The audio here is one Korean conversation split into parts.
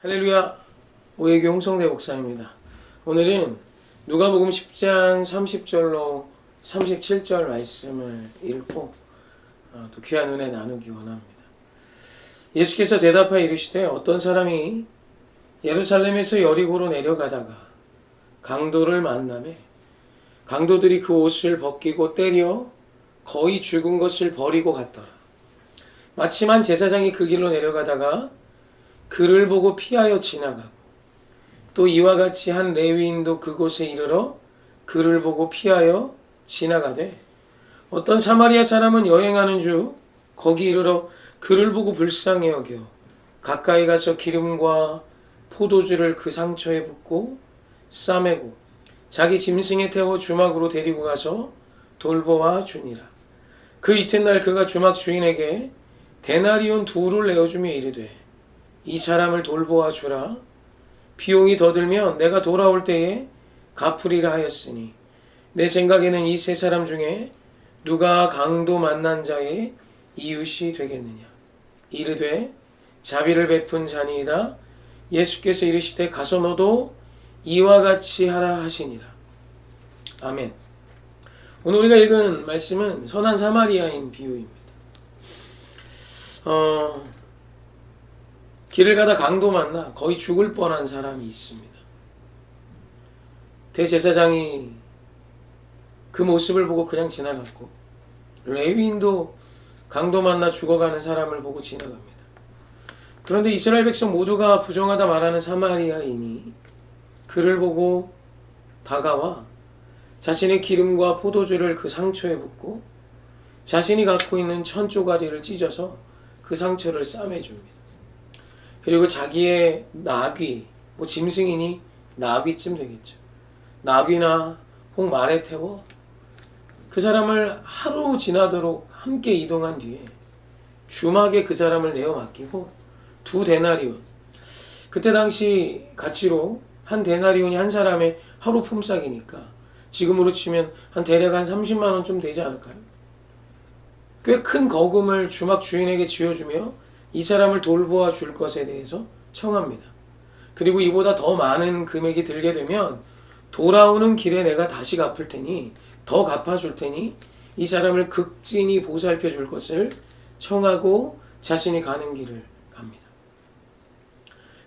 할렐루야, 오해교 홍성대 목사입니다. 오늘은 누가복음 10장 30절로 37절 말씀을 읽고 또 귀한 은혜 나누기 원합니다. 예수께서 대답하여 이르시되 어떤 사람이 예루살렘에서 여리고로 내려가다가 강도를 만나매 강도들이 그 옷을 벗기고 때려 거의 죽은 것을 버리고 갔더라. 마침 한 제사장이 그 길로 내려가다가 그를 보고 피하여 지나가고 또 이와 같이 한 레위인도 그곳에 이르러 그를 보고 피하여 지나가되 어떤 사마리아 사람은 여행하는 중 거기 이르러 그를 보고 불쌍히 여겨 가까이 가서 기름과 포도주를 그 상처에 붓고 싸매고 자기 짐승에 태워 주막으로 데리고 가서 돌보아 주니라. 그 이튿날 그가 주막 주인에게 데나리온 2를 내어주며 이르되 이 사람을 돌보아 주라. 비용이 더 들면 내가 돌아올 때에 갚으리라 하였으니 내 생각에는 이 세 사람 중에 누가 강도 만난 자의 이웃이 되겠느냐. 이르되 자비를 베푼 자니이다. 예수께서 이르시되 가서 너도 이와 같이 하라 하시니라. 아멘. 오늘 우리가 읽은 말씀은 선한 사마리아인 비유입니다. 길을 가다 강도 만나 거의 죽을 뻔한 사람이 있습니다. 대제사장이 그 모습을 보고 그냥 지나갔고 레위인도 강도 만나 죽어가는 사람을 보고 지나갑니다. 그런데 이스라엘 백성 모두가 부정하다 말하는 사마리아인이 그를 보고 다가와 자신의 기름과 포도주를 그 상처에 붓고 자신이 갖고 있는 천조가리를 찢어서 그 상처를 싸매줍니다. 그리고 자기의 나귀, 짐승이니 나귀쯤 되겠죠. 나귀나 혹 말에 태워 그 사람을 하루 지나도록 함께 이동한 뒤에 주막에 그 사람을 내어 맡기고 2데나리온. 그때 당시 가치로 한 데나리온이 한 사람의 하루 품삯이니까 지금으로 치면 대략 한 30만 원 좀 되지 않을까요? 꽤 큰 거금을 주막 주인에게 지어주며 이 사람을 돌보아 줄 것에 대해서 청합니다. 그리고 이보다 더 많은 금액이 들게 되면 돌아오는 길에 내가 다시 갚을 테니 더 갚아줄 테니 이 사람을 극진히 보살펴 줄 것을 청하고 자신이 가는 길을 갑니다.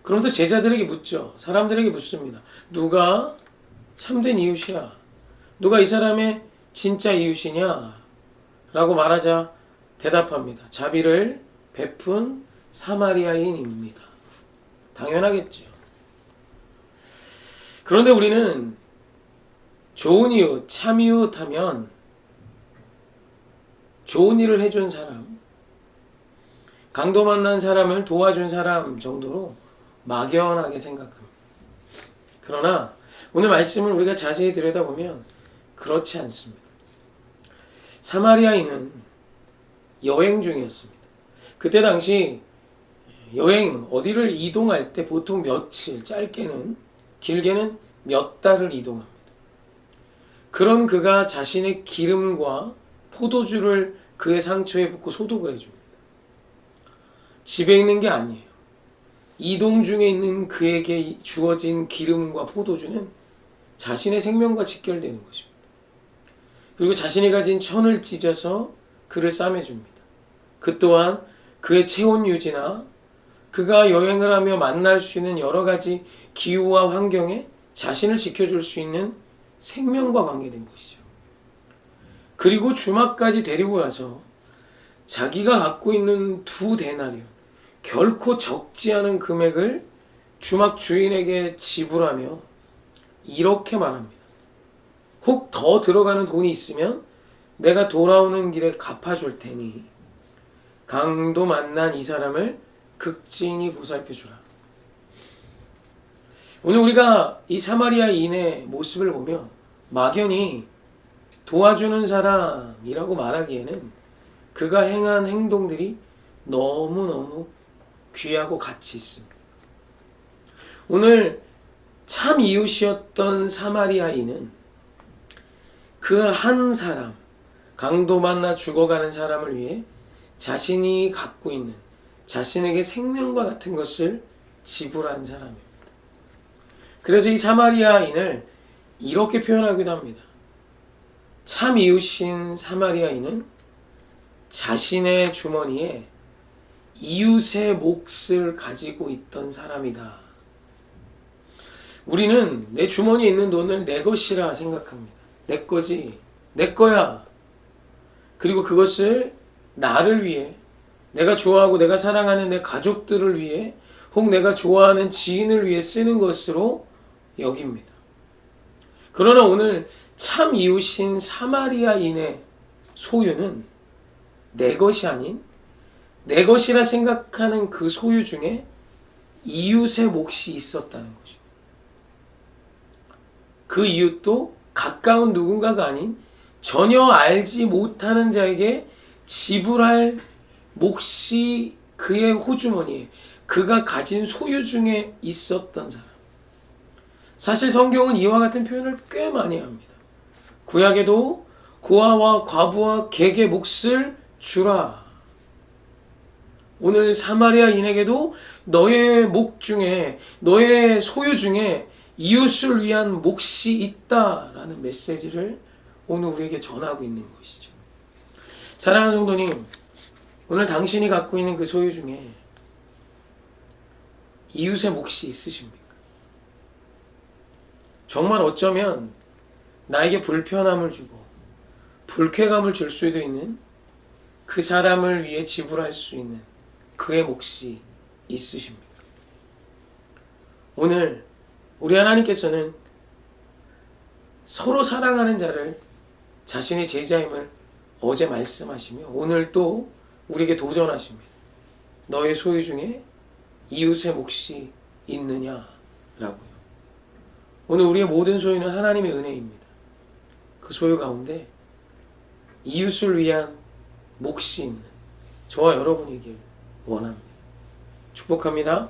그러면서 제자들에게 묻죠. 사람들에게 묻습니다. 누가 참된 이웃이야? 누가 이 사람의 진짜 이웃이냐? 라고 말하자 대답합니다. 자비를 베푼 사마리아인입니다. 당연하겠죠. 그런데 우리는 좋은 이웃, 참 이웃 하면 좋은 일을 해준 사람, 강도 만난 사람을 도와준 사람 정도로 막연하게 생각합니다. 그러나 오늘 말씀을 우리가 자세히 들여다보면 그렇지 않습니다. 사마리아인은 여행 중이었습니다. 그때 당시 여행 어디를 이동할 때 보통 며칠, 짧게는 길게는 몇 달을 이동합니다. 그런 그가 자신의 기름과 포도주를 그의 상처에 붓고 소독을 해줍니다. 집에 있는 게 아니에요. 이동 중에 있는 그에게 주어진 기름과 포도주는 자신의 생명과 직결되는 것입니다. 그리고 자신이 가진 천을 찢어서 그를 싸매줍니다. 그 또한 그의 체온 유지나 그가 여행을 하며 만날 수 있는 여러 가지 기후와 환경에 자신을 지켜줄 수 있는 생명과 관계된 것이죠. 그리고 주막까지 데리고 가서 자기가 갖고 있는 2데나리온, 결코 적지 않은 금액을 주막 주인에게 지불하며 이렇게 말합니다. 혹 더 들어가는 돈이 있으면 내가 돌아오는 길에 갚아줄 테니 강도 만난 이 사람을 극진히 보살펴주라. 오늘 우리가 이 사마리아인의 모습을 보며 막연히 도와주는 사람이라고 말하기에는 그가 행한 행동들이 너무너무 귀하고 가치 있습니다. 오늘 참 이웃이었던 사마리아인은 그 한 사람, 강도 만나 죽어가는 사람을 위해 자신이 갖고 있는 자신에게 생명과 같은 것을 지불한 사람입니다. 그래서 이 사마리아인을 이렇게 표현하기도 합니다. 참 이웃인 사마리아인은 자신의 주머니에 이웃의 몫을 가지고 있던 사람이다. 우리는 내 주머니에 있는 돈을 내 것이라 생각합니다. 내 거지, 내 거야. 그리고 그것을 나를 위해, 내가 좋아하고 내가 사랑하는 내 가족들을 위해, 혹 내가 좋아하는 지인을 위해 쓰는 것으로 여깁니다. 그러나 오늘 참 이웃인 사마리아인의 소유는 내 것이 아닌 내 것이라 생각하는 그 소유 중에 이웃의 몫이 있었다는 것입니다. 그 이웃도 가까운 누군가가 아닌 전혀 알지 못하는 자에게 지불할 몫이 그의 호주머니에, 그가 가진 소유 중에 있었던 사람. 사실 성경은 이와 같은 표현을 꽤 많이 합니다. 구약에도 고아와 과부와 객의 몫을 주라. 오늘 사마리아인에게도 너의 목 중에, 너의 소유 중에 이웃을 위한 몫이 있다라는 메시지를 오늘 우리에게 전하고 있는 것이죠. 사랑하는 성도님, 오늘 당신이 갖고 있는 그 소유 중에 이웃의 몫이 있으십니까? 정말 어쩌면 나에게 불편함을 주고 불쾌감을 줄 수도 있는 그 사람을 위해 지불할 수 있는 그의 몫이 있으십니까? 오늘 우리 하나님께서는 서로 사랑하는 자를 자신의 제자임을 어제 말씀하시며 오늘 또 우리에게 도전하십니다. 너의 소유 중에 이웃의 몫이 있느냐라고요. 오늘 우리의 모든 소유는 하나님의 은혜입니다. 그 소유 가운데 이웃을 위한 몫이 있는 저와 여러분이길 원합니다. 축복합니다.